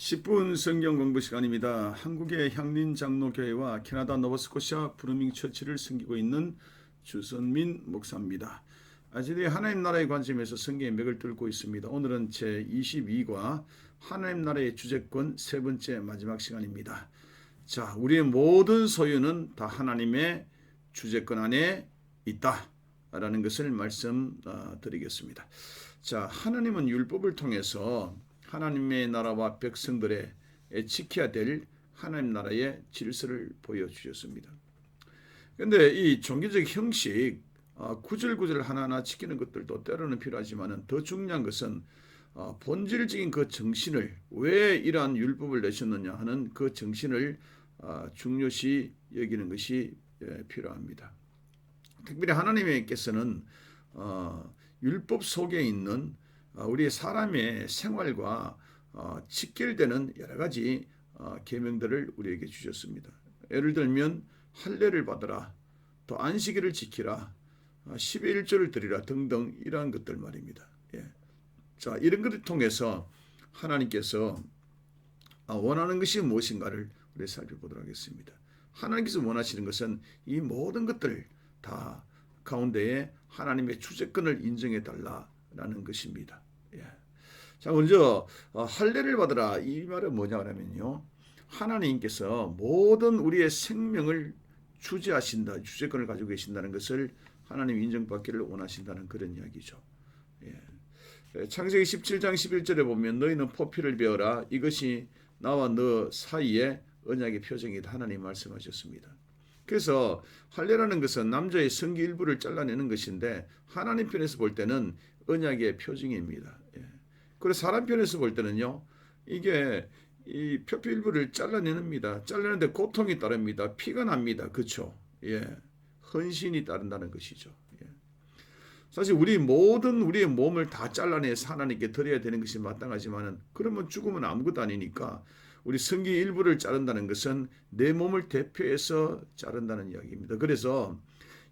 10분 성경 공부 시간입니다. 한국의 향린 장로교회와 캐나다 노바스코샤 브루밍 처치를 섬기고 있는 주선민 목사입니다. 아직도 하나님 나라의 관점에서 성경의 맥을 뚫고 있습니다. 오늘은 제22과 하나님 나라의 주재권 세 번째 마지막 시간입니다. 자, 우리의 모든 소유는 다 하나님의 주재권 안에 있다라는 것을 말씀드리겠습니다. 자, 하나님은 율법을 통해서 하나님의 나라와 백성들의 지켜야 될 하나님 나라의 질서를 보여주셨습니다. 그런데 이 종교적 형식 구절구절 하나하나 지키는 것들도 때로는 필요하지만 더 중요한 것은 본질적인 그 정신을, 왜 이러한 율법을 내셨느냐 하는 그 정신을 중요시 여기는 것이 필요합니다. 특별히 하나님께서는 율법 속에 있는 우리 사람의 생활과 직결되는 여러 가지 계명들을 우리에게 주셨습니다. 예를 들면 할례를 받으라, 또 안식일을 지키라, 10의 1조를 드리라 등등 이러한 것들 말입니다. 예. 자, 이런 것을 통해서 하나님께서 원하는 것이 무엇인가를 우리 살펴보도록 하겠습니다. 하나님께서 원하시는 것은 이 모든 것들 다 가운데에 하나님의 주재권을 인정해 달라라는 것입니다. 예. 자, 먼저 할례를 받으라 이 말은 뭐냐 하면요, 하나님께서 모든 우리의 생명을 주재하신다, 주재권을 가지고 계신다는 것을 하나님 인정받기를 원하신다는 그런 이야기죠. 예. 창세기 17장 11절에 보면 너희는 포피를 베어라, 이것이 나와 너 사이에 언약의 표정이다 하나님 말씀하셨습니다. 그래서 할례라는 것은 남자의 성기 일부를 잘라내는 것인데 하나님 편에서 볼 때는 언약의 표징입니다. 예. 그리고 사람 편에서 볼 때는요, 이게 이 표피 일부를 잘라내는니다. 잘라내는데 고통이 따릅니다. 피가 납니다. 그렇죠? 예. 헌신이 따른다는 것이죠. 예. 사실 우리의 몸을 다 잘라내서 하나님께 드려야 되는 것이 마땅하지만은 그러면 죽으면 아무것도 아니니까 우리 성기 일부를 자른다는 것은 내 몸을 대표해서 자른다는 이야기입니다. 그래서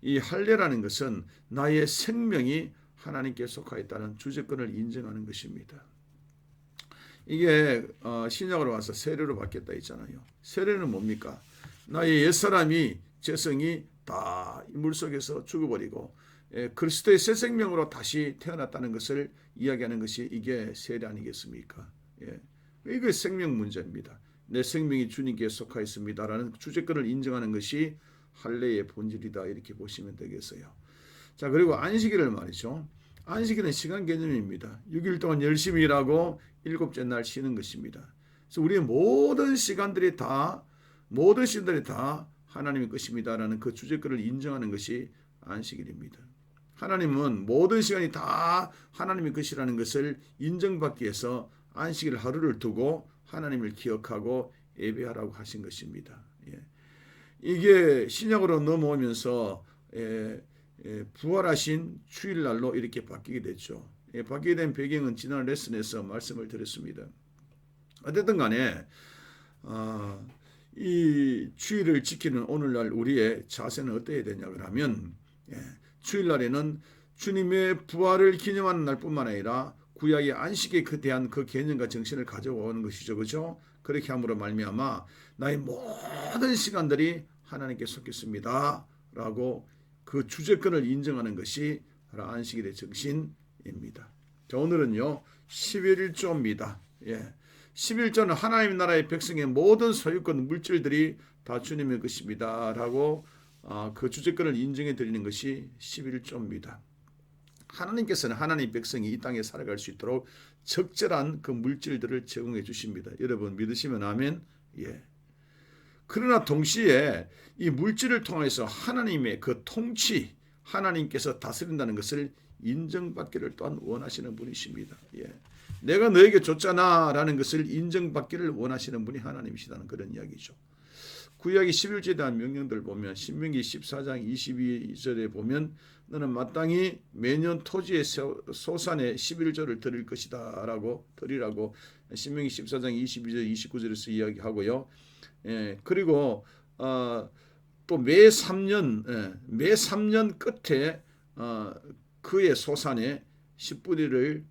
이 할례라는 것은 나의 생명이 하나님께 속하였다는 주재권을 인정하는 것입니다. 이게 신약으로 와서 세례로 바뀌었다 있잖아요. 세례는 뭡니까? 나의 옛사람이 죄성이 다 물속에서 죽어버리고 그리스도의 새 생명으로 다시 태어났다는 것을 이야기하는 것이 이게 세례 아니겠습니까? 예. 이게 생명 문제입니다. 내 생명이 주님께 속하였습니다라는 주재권을 인정하는 것이 할례의 본질이다 이렇게 보시면 되겠어요. 자, 그리고 안식일을 말이죠. 안식일은 시간 개념입니다. 6일 동안 열심히 일하고 일곱째 날 쉬는 것입니다. 그래서 우리의 모든 시간들이 다 하나님의 것입니다라는 그 주재권을 인정하는 것이 안식일입니다. 하나님은 모든 시간이 다 하나님의 것이라는 것을 인정받기 위해서 안식일 하루를 두고 하나님을 기억하고 예배하라고 하신 것입니다. 예. 이게 신약으로 넘어오면서 부활하신 주일날로 이렇게 바뀌게 됐죠. 바뀌게 된 배경은 지난 레슨에서 말씀을 드렸습니다. 어쨌든 간에 이 주일을 지키는 오늘날 우리의 자세는 어떠해야 되냐 그러면 주일날에는 주님의 부활을 기념하는 날뿐만 아니라 구약의 안식에 대한 그 개념과 정신을 가져오는 것이죠. 그렇죠? 그렇게 함으로 말미암아 나의 모든 시간들이 하나님께 속했습니다 라고 그 주재권을 인정하는 것이 바로 안식일의 정신입니다. 자, 오늘은요 11조입니다. 예. 11조는 하나님 나라의 백성의 모든 소유권 물질들이 다 주님의 것입니다 라고 그 주재권을 인정해 드리는 것이 11조입니다. 하나님께서는 하나님 백성이 이 땅에 살아갈 수 있도록 적절한 그 물질들을 제공해 주십니다. 여러분 믿으시면 아멘. 예. 그러나 동시에 이 물질을 통해서 하나님의 그 통치, 하나님께서 다스린다는 것을 인정받기를 또한 원하시는 분이십니다. 예. 내가 너에게 줬잖아 라는 것을 인정받기를 원하시는 분이 하나님이시다는 그런 이야기죠. 구약의 11조에 대한 명령들을 보면 신명기 14장 22절에 보면 너는 마땅히 매년 토지의 소산의 11조를 드릴 것이다 라고 드리라고 신명기 14장 22절 29절에서 이야기하고요. 그리고 또 매 3년 끝에 그의 소산의 10분의 1을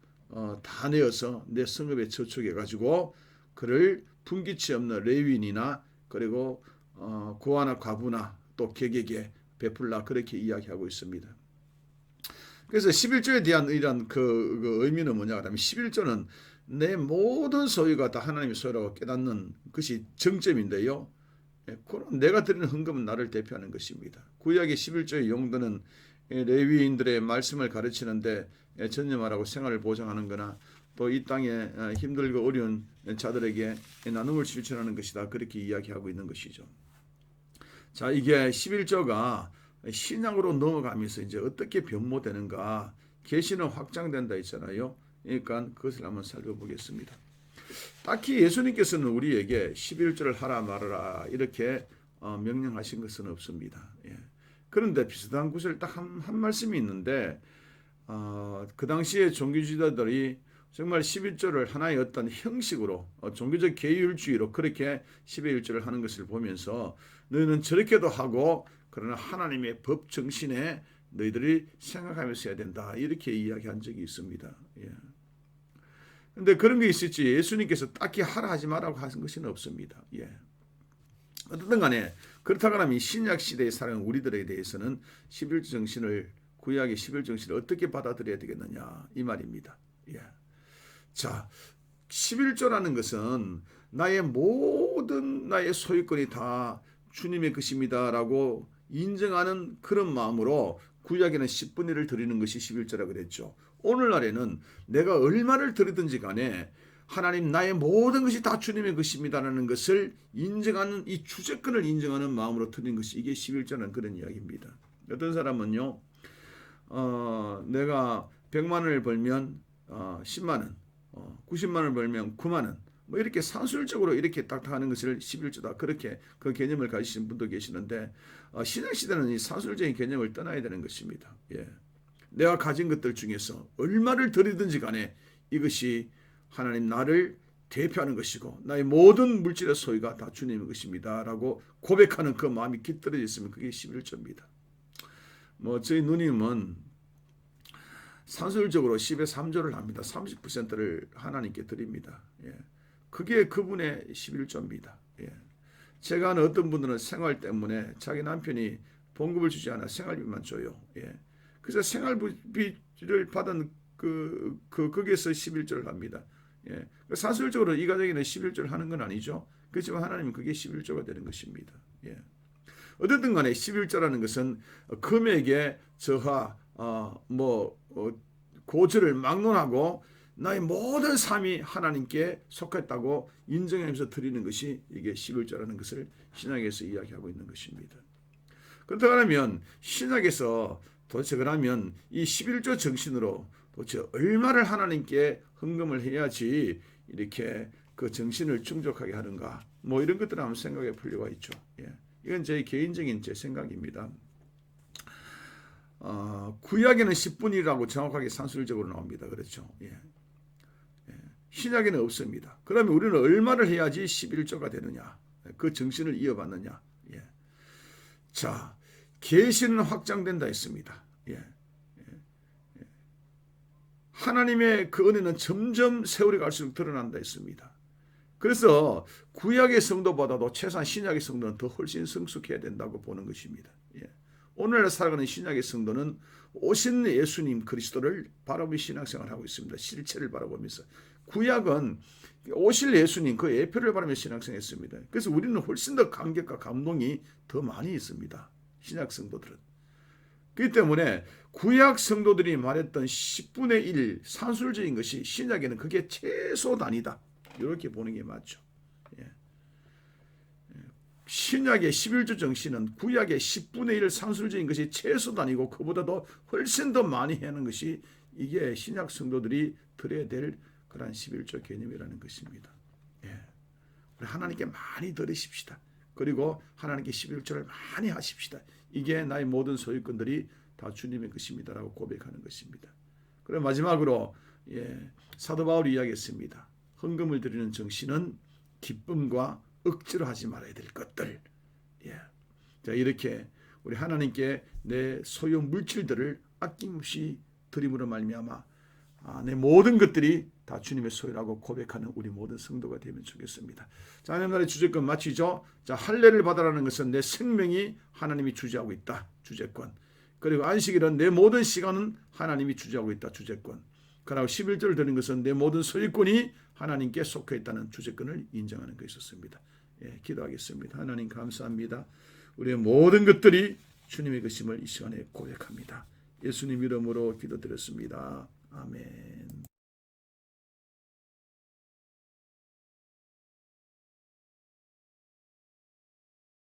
다 내어서 내 성읍에 저축해 가지고 그를 분기치 없는 레위인이나 그리고 고아나 과부나 또 객에게 베풀라 그렇게 이야기하고 있습니다. 그래서 11조에 대한 이런 그 의미는 뭐냐 하면 11조는 내 모든 소유가 다 하나님의 소유라고 깨닫는 것이 정점인데요. 그럼 내가 드리는 헌금은 나를 대표하는 것입니다. 구약의 11조의 용도는 레위인들의 말씀을 가르치는데 전념하라고 생활을 보장하는 거나 또 이 땅에 힘들고 어려운 자들에게 나눔을 실천하는 것이다. 그렇게 이야기하고 있는 것이죠. 자, 이게 11조가 신약으로 넘어가면서 이제 어떻게 변모되는가? 계시는 확장된다 있잖아요. 그러니까 그것을 한번 살펴보겠습니다. 딱히 예수님께서는 우리에게 11조를 하라 말아라 이렇게 명령하신 것은 없습니다. 예. 그런데 비슷한 구절 딱 한 말씀이 있는데 그 당시에 종교 지도자들이 정말 11조를 하나의 어떤 형식으로 종교적 계율주의로 그렇게 11조를 하는 것을 보면서 너희는 저렇게도 하고 그러나 하나님의 법 정신에 너희들이 생각하면서 해야 된다 이렇게 이야기한 적이 있습니다. 예. 근데 그런 게 있을지 예수님께서 딱히 하라 하지 말라고 하신 것은 없습니다. 예. 어쨌든 간에 그렇다고 하면 신약 시대에 살아가는 우리들에 대해서는 11조 정신을 구약의 11조 정신을 어떻게 받아들여야 되겠느냐 이 말입니다. 예. 자, 11조라는 것은 나의 모든 나의 소유권이 다 주님의 것입니다라고 인정하는 그런 마음으로 구약에는 10분의 1을 드리는 것이 11조라 그랬죠. 오늘날에는 내가 얼마를 드리든지 간에 하나님 나의 모든 것이 다 주님의 것입니다라는 것을 인정하는 이 주제권을 인정하는 마음으로 드리는 것이 이게 11조라는 그런 이야기입니다. 어떤 사람은요. 내가 100만 원을 벌면 10만 원, 90만 원을 벌면 9만 원 뭐 이렇게 산술적으로 이렇게 딱 하는 것을 11조다 그렇게 그 개념을 가지신 분도 계시는데 신약시대는 이 산술적인 개념을 떠나야 되는 것입니다. 예. 내가 가진 것들 중에서 얼마를 드리든지 간에 이것이 하나님 나를 대표하는 것이고 나의 모든 물질의 소유가 다 주님의 것입니다 라고 고백하는 그 마음이 깃들어져 있으면 그게 11조입니다. 뭐 저희 누님은 산술적으로 10의 3조를 합니다. 30%를 하나님께 드립니다. 예. 그게 그분의 11조입니다. 예. 제가 아는 어떤 분들은 생활 때문에 자기 남편이 봉급을 주지 않아 생활비만 줘요. 예. 그래서 생활비를 받은 거기에서 11조를 합니다. 예. 산술적으로 이 가정에는 11조를 하는 건 아니죠. 그렇지만 하나님은 그게 11조가 되는 것입니다. 예. 어쨌든 간에 11조라는 것은 금액의 저하, 고절을 막론하고 나의 모든 삶이 하나님께 속했다고 인정하면서 드리는 것이 이게 11조라는 것을 신약에서 이야기하고 있는 것입니다. 그렇다면 신약에서 도대체 그러면 이 11조 정신으로 도대체 얼마를 하나님께 헌금을 해야지 이렇게 그 정신을 충족하게 하는가 뭐 이런 것들을 한번 생각해 볼 필요가 있죠. 예. 이건 제 개인적인 제 생각입니다. 구약에는 10분이라고 정확하게 산술적으로 나옵니다. 그렇죠. 예. 신약에는 없습니다. 그러면 우리는 얼마를 해야지 11조가 되느냐? 그 정신을 이어받느냐? 예. 자, 계시는 확장된다 했습니다. 예. 하나님의 그 은혜는 점점 세월이 갈수록 드러난다 했습니다. 그래서 구약의 성도보다도 최소한 신약의 성도는 더 훨씬 성숙해야 된다고 보는 것입니다. 예. 오늘날 살아가는 신약의 성도는 오신 예수님 그리스도를 바라보며 신앙생활을 하고 있습니다. 실체를 바라보면서. 구약은 오실 예수님 그 예표를 바라며 신앙생활했습니다. 그래서 우리는 훨씬 더 감격과 감동이 더 많이 있습니다. 신약 성도들은. 그렇기 때문에 구약 성도들이 말했던 10분의 1 산술적인 것이 신약에는 그게 최소 단위다. 이렇게 보는 게 맞죠. 예. 신약의 11조 정신은 구약의 10분의 1 산술적인 것이 최소 단위고 그보다도 훨씬 더 많이 하는 것이 이게 신약 성도들이 드려야 될 그런 11조 개념이라는 것입니다. 예. 우리 하나님께 많이 드리십시다. 그리고 하나님께 11조를 많이 하십시다. 이게 나의 모든 소유권들이 다 주님의 것입니다라고 고백하는 것입니다. 그리고 마지막으로 사도 바울이 이야기했습니다. 헌금을 드리는 정신은 기쁨과 억지로 하지 말아야 될 것들. 자, 이렇게 우리 하나님께 내 소유 물질들을 아낌없이 드림으로 말미암아 내 모든 것들이 다 주님의 소유라고 고백하는 우리 모든 성도가 되면 좋겠습니다. 자, 하나님 나라의 주제권 마치죠. 자, 할례를 받으라는 것은 내 생명이 하나님이 주재하고 있다. 주제권. 그리고 안식일은 내 모든 시간은 하나님이 주재하고 있다. 주제권. 그리고 11절을 드는 것은 내 모든 소유권이 하나님께 속해 있다는 주제권을 인정하는 것이었습니다. 예, 기도하겠습니다. 하나님 감사합니다. 우리의 모든 것들이 주님의 것임을 이 시간에 고백합니다. 예수님 이름으로 기도드렸습니다. 아멘.